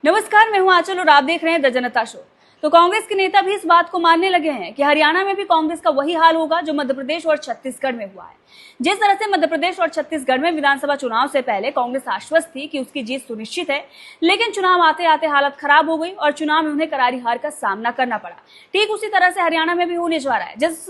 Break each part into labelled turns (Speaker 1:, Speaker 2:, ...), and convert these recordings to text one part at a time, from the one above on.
Speaker 1: नमस्कार, मैं हूं आंचल और आप देख रहे हैं द जनता शो। तो कांग्रेस के नेता भी इस बात को मानने लगे हैं कि हरियाणा में भी कांग्रेस का वही हाल होगा जो मध्य प्रदेश और छत्तीसगढ़ में हुआ है। जिस तरह से मध्य प्रदेश और छत्तीसगढ़ में विधानसभा चुनाव से पहले कांग्रेस आश्वस्त थी कि उसकी जीत सुनिश्चित है, लेकिन चुनाव आते आते हालत खराब हो गई और चुनाव में उन्हें करारी हार का सामना करना पड़ा। ठीक उसी तरह से हरियाणा में भी होने जा रहा है। जिस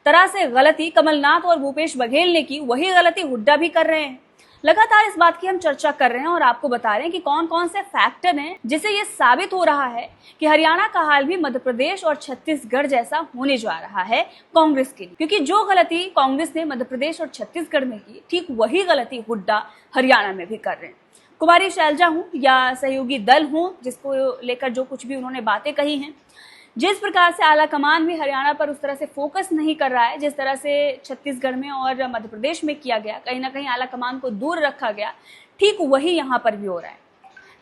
Speaker 1: तरह से गलती कमलनाथ और भूपेश बघेल ने की, वही गलती हुड्डा भी कर रहे हैं। लगातार इस बात की हम चर्चा कर रहे हैं और आपको बता रहे हैं कि कौन कौन से फैक्टर हैं जिससे ये साबित हो रहा है कि हरियाणा का हाल भी मध्य प्रदेश और छत्तीसगढ़ जैसा होने जा रहा है कांग्रेस के लिए। क्योंकि जो गलती कांग्रेस ने मध्य प्रदेश और छत्तीसगढ़ में की, ठीक वही गलती हुड्डा हरियाणा में भी कर रहे हैं। कुमारी शैलजा हूँ या सहयोगी दल हूँ, जिसको लेकर जो कुछ भी उन्होंने बातें कही हैं, जिस प्रकार से आला कमान भी हरियाणा पर उस तरह से फोकस नहीं कर रहा है जिस तरह से छत्तीसगढ़ में और मध्य प्रदेश में किया गया, कहीं ना कहीं आला कमान को दूर रखा गया, ठीक वही यहाँ पर भी हो रहा है।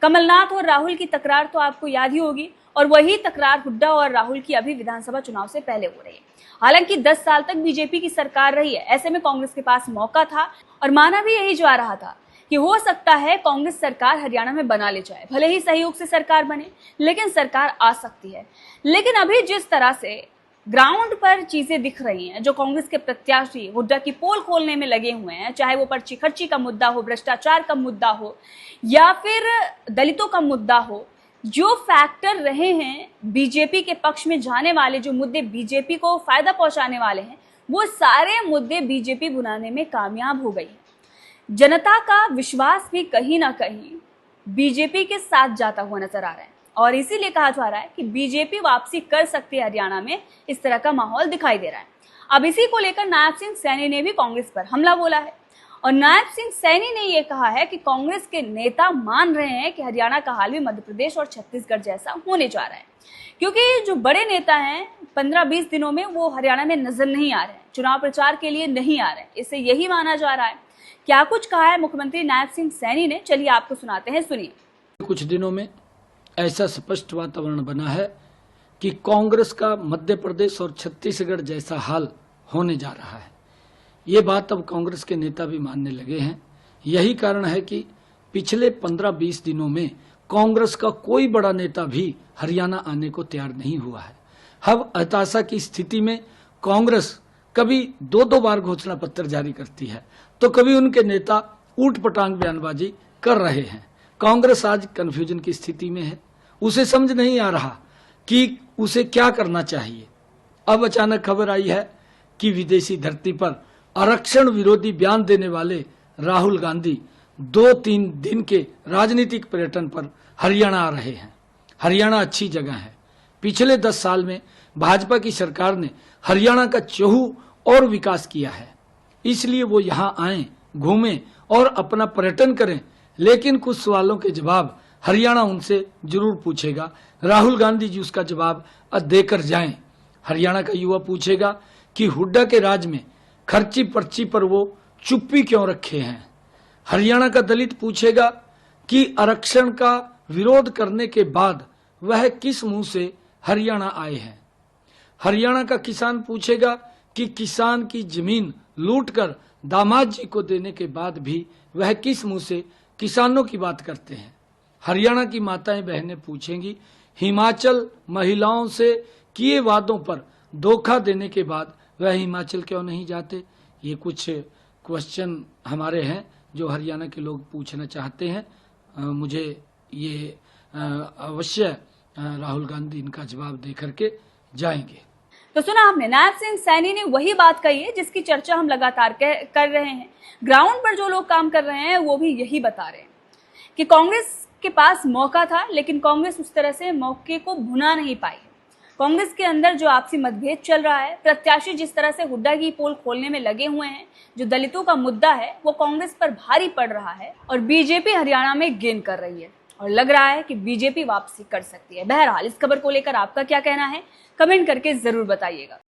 Speaker 1: कमलनाथ और राहुल की तकरार तो आपको याद ही होगी और वही तकरार हुड्डा और राहुल की अभी विधानसभा चुनाव से पहले हो रही है। हालांकि 10 साल तक बीजेपी की सरकार रही है, ऐसे में कांग्रेस के पास मौका था और माना भी यही जा रहा था कि हो सकता है कांग्रेस सरकार हरियाणा में बना ले जाए, भले ही सहयोग से सरकार बने, लेकिन सरकार आ सकती है। लेकिन अभी जिस तरह से ग्राउंड पर चीजें दिख रही हैं, जो कांग्रेस के प्रत्याशी हुड्डा की पोल खोलने में लगे हुए हैं, चाहे वो पर्ची खर्ची का मुद्दा हो, भ्रष्टाचार का मुद्दा हो या फिर दलितों का मुद्दा हो, जो फैक्टर रहे हैं बीजेपी के पक्ष में जाने वाले, जो मुद्दे बीजेपी को फायदा पहुंचाने वाले हैं, वो सारे मुद्दे बीजेपी बुलाने में कामयाब हो गई। जनता का विश्वास भी कहीं ना कहीं बीजेपी के साथ जाता हुआ नजर आ रहा है और इसीलिए कहा जा रहा है कि बीजेपी वापसी कर सकती है हरियाणा में। इस तरह का माहौल दिखाई दे रहा है। अब इसी को लेकर नायब सिंह सैनी ने भी कांग्रेस पर हमला बोला है और नायब सिंह सैनी ने यह कहा है कि कांग्रेस के नेता मान रहे हैं कि हरियाणा का हाल भी मध्य प्रदेश और छत्तीसगढ़ जैसा होने जा रहा है, क्योंकि जो बड़े नेता हैं 15-20 दिनों में वो हरियाणा में नजर नहीं आ रहे हैं, चुनाव प्रचार के लिए नहीं आ रहे हैं। इससे यही माना जा रहा है। क्या कुछ कहा है मुख्यमंत्री नायब सिंह सैनी ने, चलिए आपको सुनाते हैं, सुनिए।
Speaker 2: कुछ दिनों में ऐसा स्पष्ट वातावरण बना है कि कांग्रेस का मध्य प्रदेश और छत्तीसगढ़ जैसा हाल होने जा रहा है। ये बात अब कांग्रेस के नेता भी मानने लगे हैं। यही कारण है कि पिछले 15-20 दिनों में कांग्रेस का कोई बड़ा नेता भी हरियाणा आने को तैयार नहीं हुआ है। अब हताशा की स्थिति में कांग्रेस कभी 2-2 बार घोषणा पत्र जारी करती है तो कभी उनके नेता ऊट पटांग बयानबाजी कर रहे हैं। कांग्रेस आज कंफ्यूजन की स्थिति में है। उसे समझ नहीं आ रहा कि उसे क्या करना चाहिए। अब अचानक खबर आई है कि विदेशी धरती पर आरक्षण विरोधी बयान देने वाले राहुल गांधी 2-3 दिन के राजनीतिक पर्यटन पर हरियाणा आ रहे हैं। हरियाणा अच्छी जगह है। पिछले 10 साल में भाजपा की सरकार ने हरियाणा का चहु और विकास किया है, इसलिए वो यहाँ आए, घूमें और अपना पर्यटन करें। लेकिन कुछ सवालों के जवाब हरियाणा उनसे जरूर पूछेगा। राहुल गांधी जी उसका जवाब देकर जाएं। हरियाणा का युवा पूछेगा कि हुड्डा के राज में खर्ची पर्ची पर वो चुप्पी क्यों रखे हैं। हरियाणा का दलित पूछेगा कि आरक्षण का विरोध करने के बाद वह किस मुंह से हरियाणा आए हैं। हरियाणा का किसान पूछेगा कि किसान की जमीन लूटकर दामाद जी को देने के बाद भी वह किस मुंह से किसानों की बात करते हैं। हरियाणा की माताएं बहनें पूछेंगी हिमाचल महिलाओं से किए वादों पर धोखा देने के बाद वह हिमाचल क्यों नहीं जाते। ये कुछ क्वेश्चन हमारे हैं जो हरियाणा के लोग पूछना चाहते हैं। मुझे ये अवश्य राहुल गांधी इनका जवाब दे करके जाएंगे।
Speaker 1: तो सुना आपने, नायब सिंह सैनी ने वही बात कही है जिसकी चर्चा हम लगातार कर रहे हैं। ग्राउंड पर जो लोग काम कर रहे हैं वो भी यही बता रहे हैं कि कांग्रेस के पास मौका था, लेकिन कांग्रेस उस तरह से मौके को भुना नहीं पाई। कांग्रेस के अंदर जो आपसी मतभेद चल रहा है, प्रत्याशी जिस तरह से हुड्डा की पोल खोलने में लगे हुए हैं, जो दलितों का मुद्दा है वो कांग्रेस पर भारी पड़ रहा है और बीजेपी हरियाणा में गेन कर रही है और लग रहा है कि बीजेपी वापसी कर सकती है। बहरहाल इस खबर को लेकर आपका क्या कहना है, कमेंट करके जरूर बताइएगा।